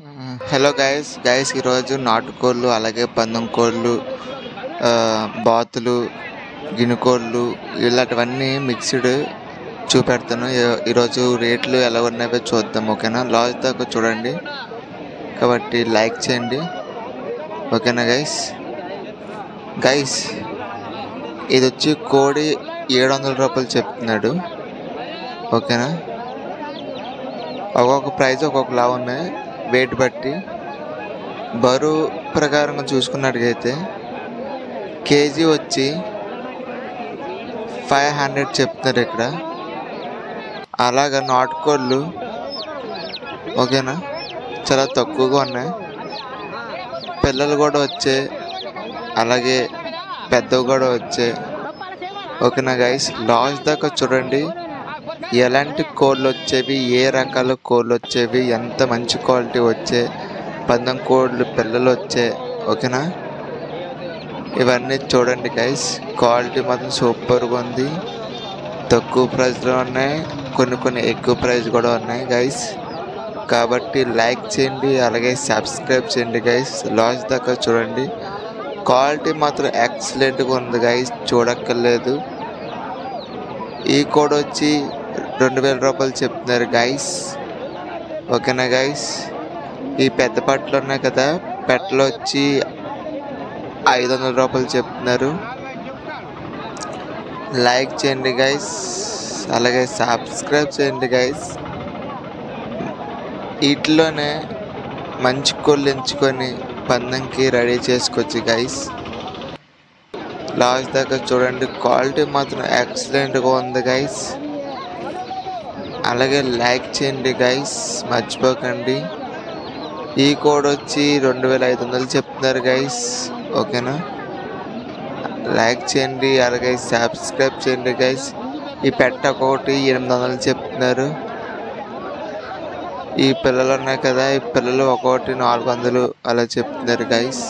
Hello guys ఈరోజు నాటుకోళ్ళు అలాగే పందెం కోళ్ళు బాతులు గినుకోళ్ళు ఇలాంటివన్నీ మిక్స్డ్ చూపెడతాను. ఈరోజు రేట్లు ఎలా ఉన్నాయో చూద్దాం. ఓకేనా, లాస్ట్ దాకా చూడండి. కాబట్టి లైక్ చేయండి. ఓకేనా గైస్ ఇది వచ్చి కోడి 700 రూపాయలు చెప్తున్నాడు. ఓకేనా, ఒక్కొక్క ప్రైజ్ ఒక్కొక్కలా ఉన్నాయి. వెయిట్ బట్టి బరువు ప్రకారంగా చూసుకున్నట్టుగైతే కేజీ వచ్చి 500 చెప్తున్నారు ఇక్కడ. అలాగా నాటుకోళ్ళు ఓకేనా చాలా తక్కువగా ఉన్నాయి. పిల్లలు కూడా వచ్చాయి, అలాగే పెద్దవి కూడా వచ్చాయి. ఓకేనా గైస్, లాస్ట్ దాకా చూడండి. ఎలాంటి కోళ్ళు వచ్చేవి, ఏ రకాల కోళ్ళు వచ్చేవి, ఎంత మంచి క్వాలిటీ వచ్చే పందెం కోళ్ళు పిల్లలు వచ్చాయి. ఓకేనా, ఇవన్నీ చూడండి గైస్. క్వాలిటీ మాత్రం సూపర్గా ఉంది. తక్కువ ప్రైస్లో ఉన్నాయి, కొన్ని ఎక్కువ ప్రైస్ కూడా ఉన్నాయి గైస్. కాబట్టి లైక్ చేయండి, అలాగే సబ్స్క్రైబ్ చేయండి గైస్. లాస్ట్ దాకా చూడండి. క్వాలిటీ మాత్రం ఎక్సలెంట్గా ఉంది గైస్, చూడక్కర్లేదు. ఈ కోడ్ వచ్చి 2000 రూపాయలు చెప్తున్నారు గైస్. ఓకేనా గైస్, ఈ పెద్ద పట్లు ఉన్నాయి కదా, పెట్టలు వచ్చి 500 రూపాయలు చెప్తున్నారు. లైక్ చేయండి గైస్, అలాగే సబ్స్క్రైబ్ చేయండి గైస్. వీటిలోనే మంచి కోళ్ళు ఎంచుకొని పందెంకి రెడీ చేసుకోవచ్చు గైస్. లాస్ట్ దాకా చూడండి. క్వాలిటీ మాత్రం ఎక్సలెంట్గా ఉంది గైస్. అలాగే లైక్ చేయండి గైస్, మర్చిపోకండి. ఈ కోడ్ వచ్చి 2500 చెప్తున్నారు గైస్. ఓకేనా, లైక్ చేయండి, అలాగే సబ్స్క్రైబ్ చేయండి గైస్. ఈ పెట్ట ఒకటి 800 చెప్తున్నారు. ఈ పిల్లలు ఉన్నాయి కదా, ఈ పిల్లలు ఒకటి 400 అలా చెప్తున్నారు గైస్.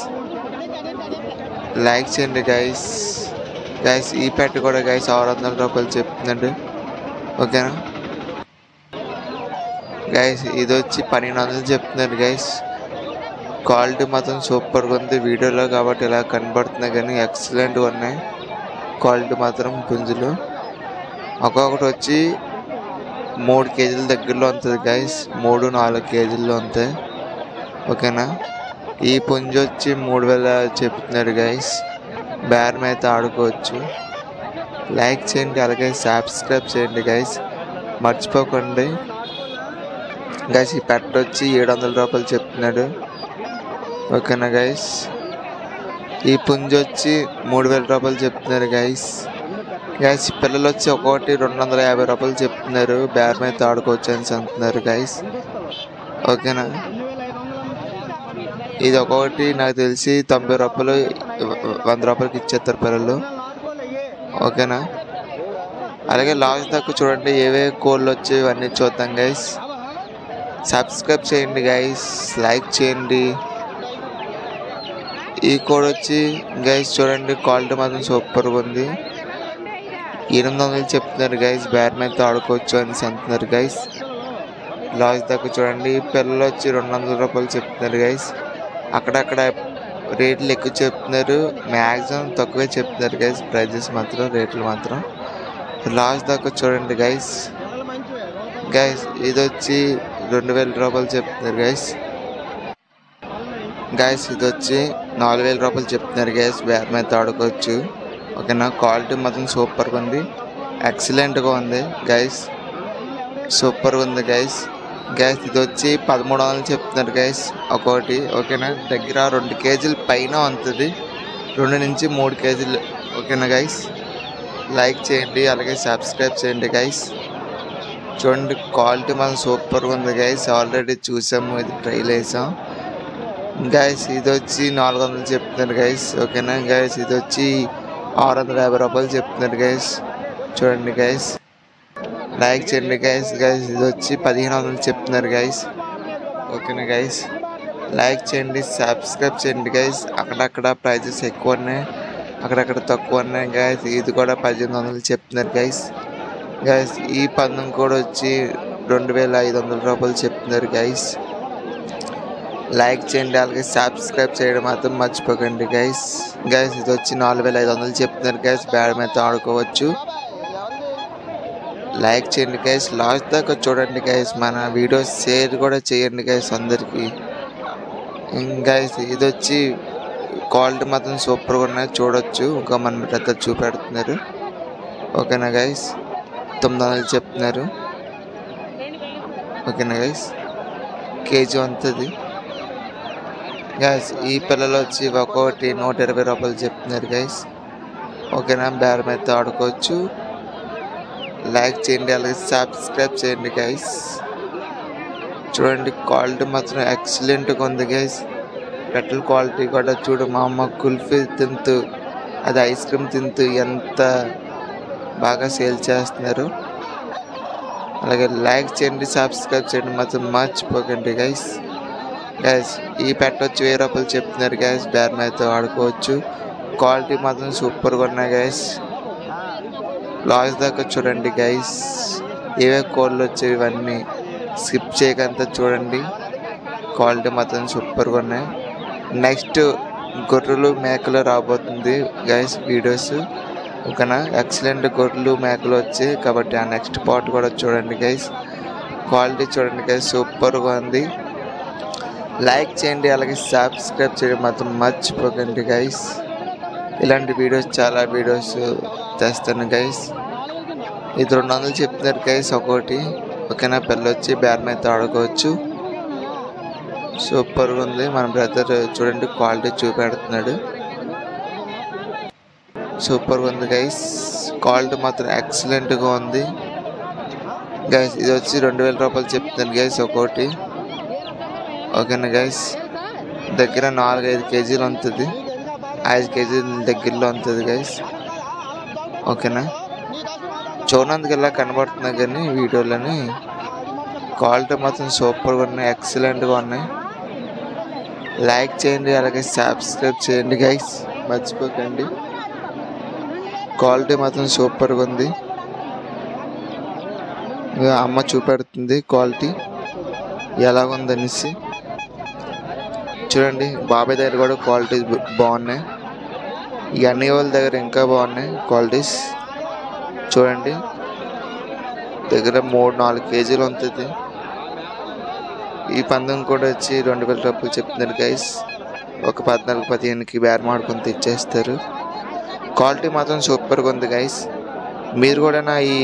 లైక్ చేయండి గైస్. ఈ పెట్ట కూడా గైస్ 600 రూపాయలు చెప్తున్నాడు. ఓకేనా గైస్, ఇది వచ్చి 1200 చెప్తున్నారు గైస్. క్వాలిటీ మాత్రం సూపర్గా ఉంది వీడియోలో కాబట్టి ఇలా కనబడుతున్నాయి, కానీ ఎక్సలెంట్గా ఉన్నాయి. క్వాలిటీ మాత్రం పుంజులు ఒక్కొక్కటి వచ్చి 3 కేజీల దగ్గరలో ఉంటుంది గైస్. 3-4 కేజీల్లో ఉంటాయి. ఓకేనా, ఈ పుంజు వచ్చి 3000 చెప్తున్నారు గైస్. బేరం అయితే ఆడుకోవచ్చు. లైక్ చేయండి, అలాగే సబ్స్క్రైబ్ చేయండి గైస్, మర్చిపోకండి గైస్. ఈ పెట్ట వచ్చి 700 రూపాయలు చెప్తున్నాడు. ఓకేనా గైస్, ఈ పుంజు వచ్చి 3000 రూపాయలు చెప్తున్నారు గైస్. పిల్లలు వచ్చి ఒక్కొక్కటి 250 రూపాయలు చెప్తున్నారు. బేరం అయితే ఆడుకోవచ్చు అని అంటున్నారు గైస్. ఓకేనా, ఇది ఒక్కొక్కటి నాకు తెలిసి 90 రూపాయలు 100 రూపాయలకి ఇచ్చేస్తారు పిల్లలు. ఓకేనా, అలాగే లాస్ట్ దాకా చూడండి. ఏవే కోళ్ళు వచ్చి ఇవన్నీ చూద్దాం గైస్. సబ్స్క్రైబ్ చేయండి గైస్, లైక్ చేయండి. ఈ కోడ్ వచ్చి గైస్ చూడండి, క్వాలిటీ మాత్రం సూపర్గా ఉంది. 800 చెప్తున్నారు గైస్. బేరం అయితే ఆడుకోవచ్చు అని అంటున్నారు గైస్. లాస్ట్ దాకా చూడండి. పిల్లలు వచ్చి 200 రూపాయలు చెప్తున్నారు గైస్. అక్కడక్కడ రేట్లు ఎక్కువ చెప్తున్నారు, మ్యాక్సిమం తక్కువే చెప్తున్నారు గైస్. ప్రైజెస్ మాత్రం, రేట్లు మాత్రం. లాస్ట్ దాకా చూడండి గైస్. ఇది వచ్చి 2000 రూపాయలు చెప్తున్నారు గైస్. ఇది వచ్చి 4000 రూపాయలు చెప్తున్నారు గైస్. బేరం అయితే ఆడుకోవచ్చు. ఓకేనా, క్వాలిటీ మాత్రం సూపర్గా ఉంది, ఎక్సలెంట్గా ఉంది గైస్, సూపర్గా ఉంది గైస్. ఇది వచ్చి 1300 చెప్తున్నారు గైస్ ఒక్కొక్కటి. ఓకేనా, దగ్గర 2 కేజీల పైన ఉంటుంది, 2 నుంచి 3 కేజీలు. ఓకేనా గైస్, లైక్ చేయండి, అలాగే సబ్స్క్రైబ్ చేయండి గైస్. చూడండి, క్వాలిటీ మాత్రం సూపర్గా ఉంది గైస్. ఆల్రెడీ చూసాము, ఇది ట్రైల్ వేసాం గైస్. ఇది వచ్చి 400 చెప్తున్నారు గైస్. ఓకేనా గైస్, ఇది వచ్చి 650 రూపాయలు చెప్తున్నారు గైస్. చూడండి గైస్, లైక్ చేయండి గైస్. ఇది వచ్చి 1500 చెప్తున్నారు గైస్. ఓకేనా గైస్, లైక్ చేయండి, సబ్స్క్రైబ్ చేయండి గైస్. అక్కడక్కడ ప్రైజెస్ ఎక్కువ ఉన్నాయి, అక్కడక్కడ తక్కువ ఉన్నాయి గైస్. ఇది కూడా 1800 చెప్తున్నారు గైస్. ఈ పందెం కూడా వచ్చి 2500 రూపాయలు చెప్తున్నారు గైస్. లైక్ చేయండి, అలాగే సబ్స్క్రైబ్ చేయడం మాత్రం మర్చిపోకండి గైస్. ఇది వచ్చి 4500 చెప్తున్నారు గైస్. బేరం అయితే ఆడుకోవచ్చు. లైక్ చేయండి గైస్, లాస్ట్ దాకా చూడండి గైస్. మన వీడియో షేర్ కూడా చేయండి గైస్ అందరికీ. గైస్ ఇది వచ్చి క్వాలిటీ మాత్రం సూపర్గా ఉన్నాయి, చూడొచ్చు. ఇంకా మన పెద్ద చూపెడుతున్నారు. ఓకేనా గైస్, 900 చెప్తున్నారు. ఓకేనా గైస్, కేజీ ఉంటుంది గైస్. ఈ పిల్లలు వచ్చి ఒక్కొక్కటి 120 రూపాయలు చెప్తున్నారు గైస్. ఓకేనా, బేరం అయితే ఆడుకోవచ్చు. లైక్ చేయండి, అలాగే సబ్స్క్రైబ్ చేయండి గైస్. చూడండి క్వాలిటీ మాత్రం ఎక్సలెంట్గా ఉంది గైస్. పెట్టల క్వాలిటీ కూడా చూడు. మా అమ్మ కుల్ఫీ తింటూ, అది ఐస్ క్రీమ్ తింటూ ఎంత బాగా సేల్ చేస్తున్నారు. అలాగే లైక్ చేయండి, సబ్స్క్రైబ్ చేయండి మాత్రం మర్చిపోకండి గైస్. ఈ పెట్ట వచ్చి 1000 రూపాయలు చెప్తున్నారు గైస్. బేరం అయితే ఆడుకోవచ్చు. క్వాలిటీ మాత్రం సూపర్గా ఉన్నాయి గైస్. లాస్ట్ దాకా చూడండి గైస్. ఏవే కోళ్ళు వచ్చేవి ఇవన్నీ స్కిప్ చేయకంతా చూడండి. క్వాలిటీ మాత్రం సూపర్గా ఉన్నాయి. నెక్స్ట్ గొర్రెలు మేకలు రాబోతుంది గైస్ వీడియోస్. ఓకేనా, ఎక్సలెంట్ గొర్రెలు మేకలు వచ్చాయి కాబట్టి ఆ నెక్స్ట్ పార్ట్ కూడా చూడండి గైస్. క్వాలిటీ చూడండి గైస్, సూపర్గా ఉంది. లైక్ చేయండి, అలాగే సబ్స్క్రైబ్ చేయడం మాత్రం మర్చిపోకండి గైస్. ఇలాంటి వీడియోస్ చాలా వీడియోస్ తెస్తాను గైస్. ఇది 200 చెప్తున్నారు గైస్ ఒక్కొక్కటి. ఓకేనా, పిల్ల వచ్చి బేరం అయితే ఆడుకోవచ్చు. సూపర్గా ఉంది. మన బ్రదర్ చూడండి క్వాలిటీ చూపెడుతున్నాడు. సూపర్గా ఉంది గైస్. క్వాలిటీ మాత్రం ఎక్సలెంట్గా ఉంది గైస్. ఇది వచ్చి 2000 రూపాయలు చెప్తున్నాను గైస్ ఒక్కొక్కటి. ఓకేనా గైస్, దగ్గర 4-5 కేజీలు ఉంటుంది. 5 కేజీల దగ్గరలో ఉంటుంది గైస్. ఓకేనా, చూడడానికి ఇలా కనబడుతున్నాయి కానీ వీడియోలని క్వాలిటీ మాత్రం సూపర్గా ఉన్నాయి, ఎక్సలెంట్గా ఉన్నాయి. లైక్ చేయండి, అలాగే సబ్స్క్రైబ్ చేయండి గైస్, మర్చిపోకండి. క్వాలిటీ మాత్రం సూపర్గా ఉంది. అమ్మ చూపెడుతుంది క్వాలిటీ ఎలాగుందనేసి. చూడండి బాబాయ్ దగ్గర కూడా క్వాలిటీస్ బాగున్నాయి. ఈ అన్ని వాళ్ళ దగ్గర ఇంకా బాగున్నాయి క్వాలిటీస్. చూడండి దగ్గర 3-4 కేజీలు ఉంటుంది. ఈ పందెం కూడా వచ్చి 2000 రూపాయలు చెప్తున్నారు గైస్. ఒక 14-15కి బేరం ఆడుకొని తెచ్చేస్తారు. క్వాలిటీ మాత్రం సూపర్గా ఉంది గైస్. మీరు కూడా నా ఈ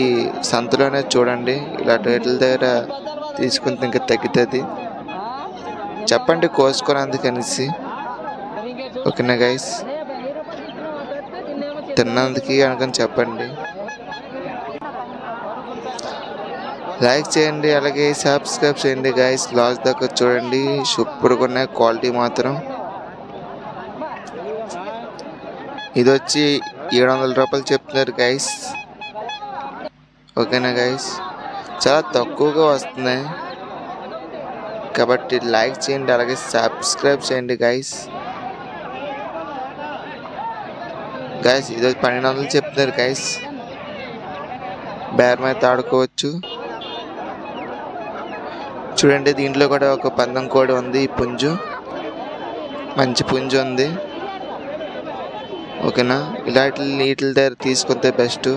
సంతలోనే చూడండి. ఇలా రేట్ల దగ్గర తీసుకుంటే ఇంకా తగ్గుతుంది. చెప్పండి కోసుకోనందుకనేసి. ఓకేనా గైస్, తిన్నందుకు అనుకొని చెప్పండి. లైక్ చేయండి, అలాగే సబ్స్క్రైబ్ చేయండి గైస్. లాస్ట్ దాకా చూడండి, సూపర్గా ఉన్నాయి క్వాలిటీ మాత్రం. ఇది వచ్చి 700 రూపాయలు చెప్తున్నారు గైస్. ఓకేనా గైస్, చాలా తక్కువగా వస్తున్నాయి కాబట్టి లైక్ చేయండి, అలాగే సబ్స్క్రైబ్ చేయండి గైస్. ఇది వచ్చి 1200 చెప్తున్నారు గైస్. బేరం అయితే ఆడుకోవచ్చు. చూడండి దీంట్లో కూడా ఒక పందెం కోడి ఉంది. ఈ పుంజు మంచి పుంజు ఉంది. ఓకేనా, ఇలాంటి నీటిల దగ్గర తీసుకుంటే బెస్ట్.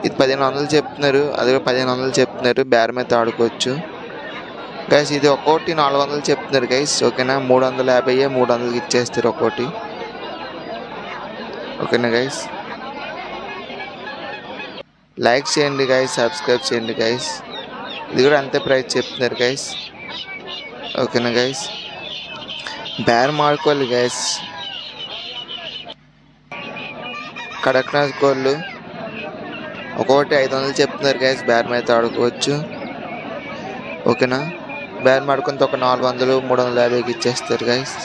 ఇది 1500 చెప్తున్నారు, అది కూడా 1500 చెప్తున్నారు. బేరం అయితే ఆడుకోవచ్చు గైస్. ఇది ఒక్కోటి 400 చెప్తున్నారు గైస్. ఓకేనా, 350 300కి ఇచ్చేస్తారు ఒక్కోటి. ఓకేనా గైస్, లైక్ చేయండి గైస్, సబ్స్క్రైబ్ చేయండి గైస్. ఇది కూడా అంతే ప్రైస్ చెప్తున్నారు గైస్. ఓకేనా గైస్, బేరం ఆడుకోవాలి గైస్. కడక్నాథ్ కోళ్ళు ఒక్కొక్కటి 500 చెప్తున్నారు గైస్. బేరం అయితే ఆడుకోవచ్చు. ఓకేనా, బేరం ఆడుకుంటే ఒక 400 350కి ఇచ్చేస్తారు గైస్.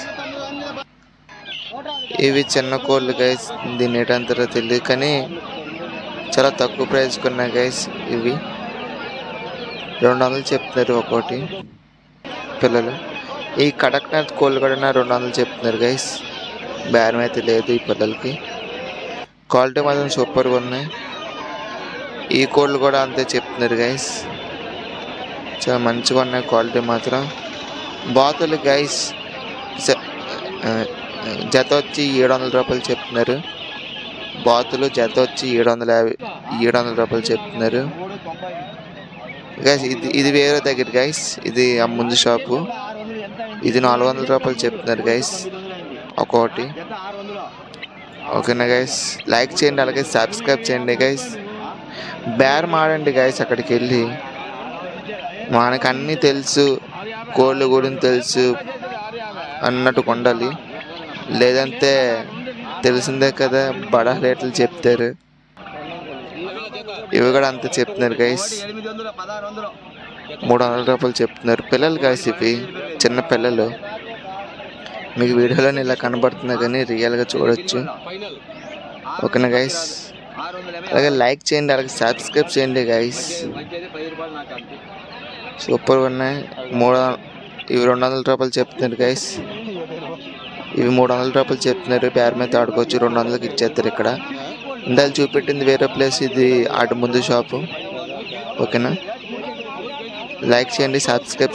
ఇవి చిన్న కోళ్ళు గైస్, దీన్ని ఏంటంటారో తెలియదు కానీ చాలా తక్కువ ప్రైస్ కొన్నాయి గైస్. ఇవి 200 చెప్తున్నారు ఒక్కోటి పిల్లలు. ఈ కడక్నాథ్ కోళ్ళు కూడా 200 చెప్తున్నారు గైస్. బేరం అయితే లేదు ఈ పిల్లలకి. క్వాలిటీ మాత్రం సూపర్గా ఉన్నాయి. ఈ కోళ్ళు కూడా అంతే చెప్తున్నారు గైస్. చాలా మంచిగా ఉన్నాయి క్వాలిటీ మాత్రం. బాతులు గైస్ జత వచ్చి 700 రూపాయలు చెప్తున్నారు. బాతులు జత వచ్చి 700 రూపాయలు చెప్తున్నారు గైస్. ఇది వేరే దగ్గర గైస్. ఇది ఆ ముందు షాపు. ఇది 400 రూపాయలు చెప్తున్నారు గైస్ ఒక్కొక్కటి. ఓకేనా గైస్, లైక్ చేయండి, అలాగే సబ్స్క్రైబ్ చేయండి గైస్. Bear మాడండి guys. అక్కడికి వెళ్ళి మనకు అన్నీ తెలుసు, కోళ్ళ గురించి తెలుసు అన్నట్టు కొండాలి. లేదంటే తెలిసిందే కదా, బడా రేట్లు చెప్తారు. ఇవి కూడా అంతే చెప్తున్నారు గైస్. 300 రూపాయలు చెప్తున్నారు. పిల్లలు గైస్, ఇవి చిన్న పిల్లలు. మీకు వీడియోలో ఇలా కనబడుతున్నా కానీ రియల్గా చూడొచ్చు. ఓకేనా గైస్, అలాగే లైక్ చేయండి, అలాగే సబ్స్క్రైబ్ చేయండి గైస్. సూపర్గా ఉన్నాయి. ఇవి 200 రూపాయలు చెప్తున్నారు గైస్. ఇవి 300 రూపాయలు చెప్తున్నారు. పేరు మీద ఆడుకోవచ్చు, 200కి ఇచ్చేస్తారు. ఇక్కడ ఇందాక చూపెట్టింది వేరే ప్లేస్, ఇది అటు ముందు షాపు. ఓకేనా, లైక్ చేయండి, సబ్స్క్రైబ్ చేయండి.